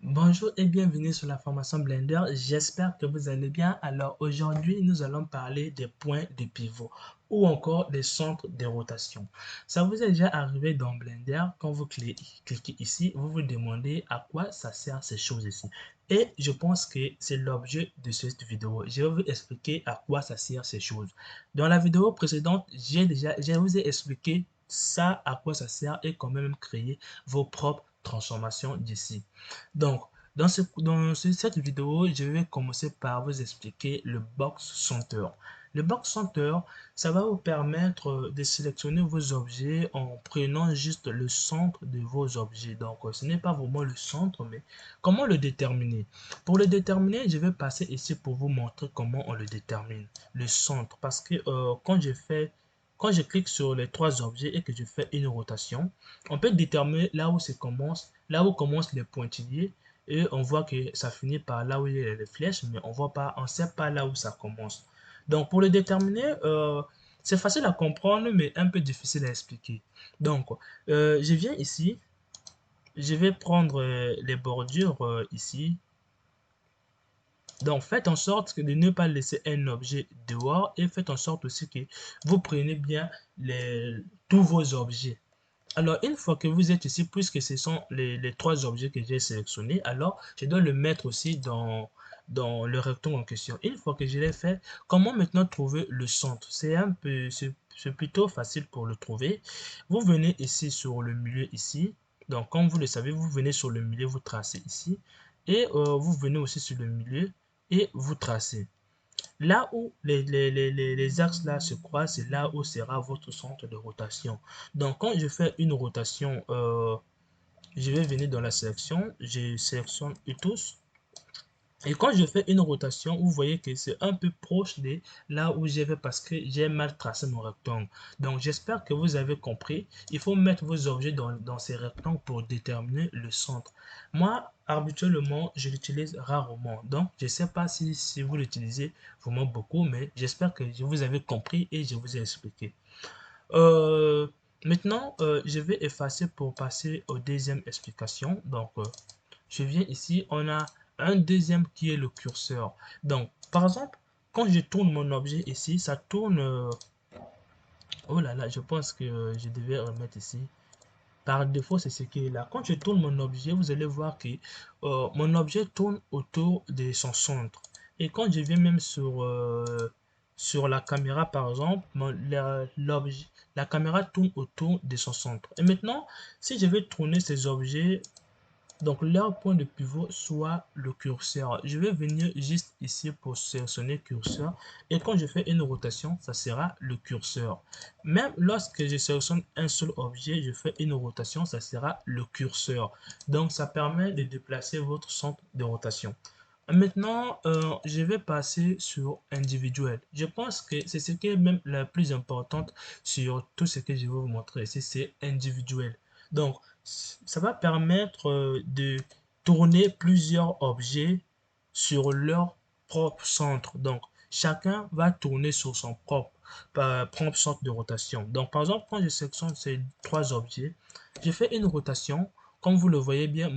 Bonjour et bienvenue sur la formation Blender. J'espère que vous allez bien. Alors aujourd'hui, nous allons parler des points de pivot ou encore des centres de rotation. Ça vous est déjà arrivé dans Blender, quand vous cliquez ici, vous vous demandez à quoi ça sert ces choses ici. Et je pense que c'est l'objet de cette vidéo. Je vais vous expliquer à quoi ça sert ces choses. Dans la vidéo précédente, je vous ai expliqué ça, à quoi ça sert et comment même créer vos propres transformations d'ici. Donc, cette vidéo, je vais commencer par vous expliquer le Box Center. Le Box Center, ça va vous permettre de sélectionner vos objets en prenant juste le centre de vos objets. Donc, ce n'est pas vraiment le centre, mais comment le déterminer? Pour le déterminer, je vais passer ici pour vous montrer comment on le détermine, le centre. Parce que quand je clique sur les trois objets et que je fais une rotation, on peut déterminer là où commencent les pointillés et on voit que ça finit par là où il y a les flèches, mais on voit pas, on sait pas là où ça commence. Donc pour le déterminer, c'est facile à comprendre, mais un peu difficile à expliquer. Donc je viens ici, je vais prendre les bordures ici. Donc faites en sorte de ne pas laisser un objet dehors et faites en sorte aussi que vous preniez bien tous vos objets. Alors, une fois que vous êtes ici, puisque ce sont les trois objets que j'ai sélectionnés, alors je dois le mettre aussi dans le rectangle en question. Une fois que je l'ai fait, comment maintenant trouver le centre? C'est plutôt facile pour le trouver. Vous venez ici sur le milieu ici. Donc, comme vous le savez, vous venez sur le milieu, vous tracez ici. Et vous venez aussi sur le milieu et vous tracez. Là où les axes là se croisent, c'est là où sera votre centre de rotation. Donc, quand je fais une rotation, je vais venir dans la sélection, je sélectionne tous. Et quand je fais une rotation, vous voyez que c'est un peu proche de là où je vais parce que j'ai mal tracé mon rectangle. Donc, j'espère que vous avez compris. Il faut mettre vos objets dans ces rectangles pour déterminer le centre. Moi, habituellement, je l'utilise rarement. Donc, je ne sais pas si vous l'utilisez vraiment beaucoup, mais j'espère que vous avez compris et je vous ai expliqué. Maintenant, je vais effacer pour passer aux deuxième explication. Donc, je viens ici, on a un deuxième qui est le curseur. Donc, par exemple, quand je tourne mon objet ici, ça tourne. Oh là là, je pense que je devais remettre ici. Par défaut, c'est ce qui est là. Quand je tourne mon objet, vous allez voir que mon objet tourne autour de son centre. Et quand je viens même sur la caméra, par exemple, la caméra tourne autour de son centre. Et maintenant, si je vais tourner ces objets, donc leur point de pivot soit le curseur. Je vais venir juste ici pour sélectionner curseur et quand je fais une rotation, ça sera le curseur. Même lorsque je sélectionne un seul objet, je fais une rotation, ça sera le curseur. Donc ça permet de déplacer votre centre de rotation. Maintenant, je vais passer sur individuel. Je pense que c'est ce qui est même la plus importante sur tout ce que je vais vous montrer ici, c'est individuel. Donc, ça va permettre de tourner plusieurs objets sur leur propre centre. Donc, chacun va tourner sur son propre centre de rotation. Donc, par exemple, quand je sélectionne ces trois objets, je fais une rotation. Comme vous le voyez bien,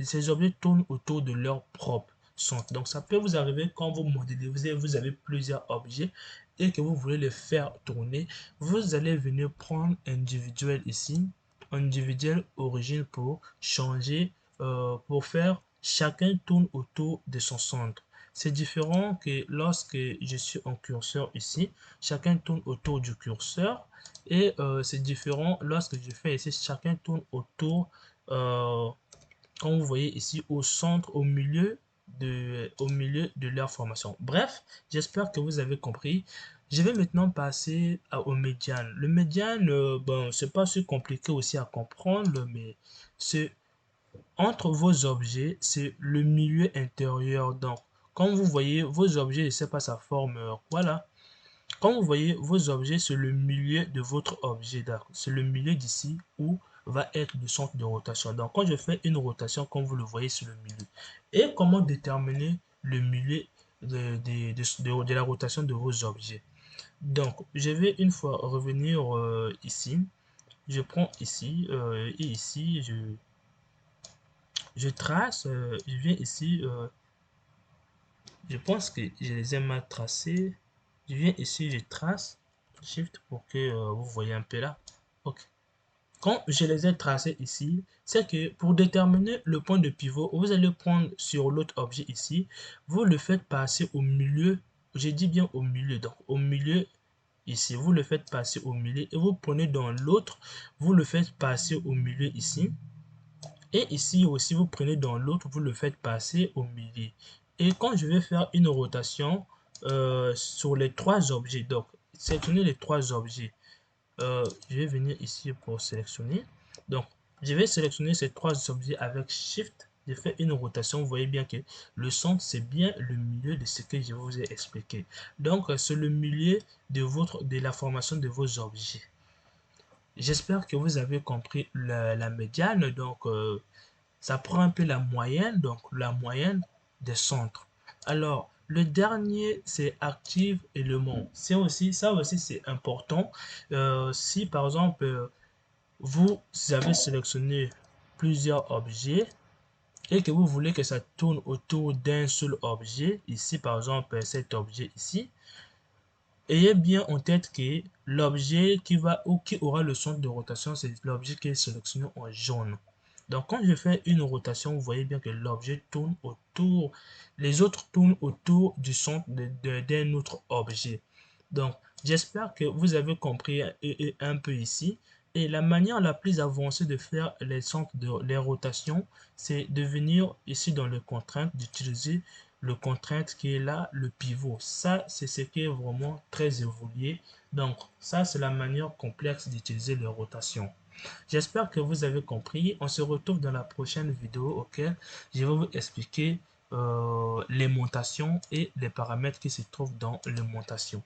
ces objets tournent autour de leur propre centre. Donc, ça peut vous arriver quand vous modélez, vous avez plusieurs objets et que vous voulez les faire tourner. Vous allez venir prendre individuel ici, individuel origine pour changer, pour faire chacun tourne autour de son centre. C'est différent que lorsque je suis en curseur ici, chacun tourne autour du curseur et c'est différent lorsque je fais ici, chacun tourne autour, comme vous voyez ici, au centre, au milieu de leur formation. Bref, j'espère que vous avez compris. Je vais maintenant passer au médiane. Le médiane, bon, c'est pas si compliqué aussi à comprendre, mais c'est entre vos objets, c'est le milieu intérieur. Donc, comme vous voyez, vos objets, je ne sais pas sa forme, voilà. Comme vous voyez, vos objets, c'est le milieu de votre objet. C'est le milieu d'ici où va être le centre de rotation. Donc, quand je fais une rotation, comme vous le voyez, sur le milieu. Et comment déterminer le milieu de la rotation de vos objets? Donc, je vais une fois revenir ici. Je prends ici et ici, je trace, je viens ici, je pense que je les ai mal tracés. Je viens ici, je trace, Shift pour que vous voyez un peu là. Ok. Quand je les ai tracés ici, c'est que pour déterminer le point de pivot, vous allez prendre sur l'autre objet ici, vous le faites passer au milieu, je dis bien au milieu, donc au milieu ici, vous le faites passer au milieu et vous prenez dans l'autre, vous le faites passer au milieu ici. Et ici aussi, vous prenez dans l'autre, vous le faites passer au milieu. Et quand je vais faire une rotation sur les trois objets, donc sélectionnez les trois objets, je vais venir ici pour sélectionner. Donc, je vais sélectionner ces trois objets avec Shift. Je fais une rotation. Vous voyez bien que le centre, c'est bien le milieu de ce que je vous ai expliqué. Donc, c'est le milieu de la formation de vos objets. J'espère que vous avez compris la médiane. Donc, ça prend un peu la moyenne. Donc, la moyenne des centres. Alors, le dernier, c'est active élément. Ça aussi, c'est important. Si par exemple, vous avez sélectionné plusieurs objets et que vous voulez que ça tourne autour d'un seul objet, ici par exemple cet objet ici, ayez bien en tête que l'objet qui va ou qui aura le centre de rotation, c'est l'objet qui est sélectionné en jaune. Donc quand je fais une rotation, vous voyez bien que l'objet tourne autour, les autres tournent autour du centre d'un autre objet. Donc j'espère que vous avez compris un peu ici. Et la manière la plus avancée de faire les centres les rotations, c'est de venir ici dans les contraintes, d'utiliser le contrainte qui est là, le pivot. Ça, c'est ce qui est vraiment très évolué. Donc, ça, c'est la manière complexe d'utiliser les rotations. J'espère que vous avez compris. On se retrouve dans la prochaine vidéo auquel je vais vous expliquer les montations et les paramètres qui se trouvent dans les montations.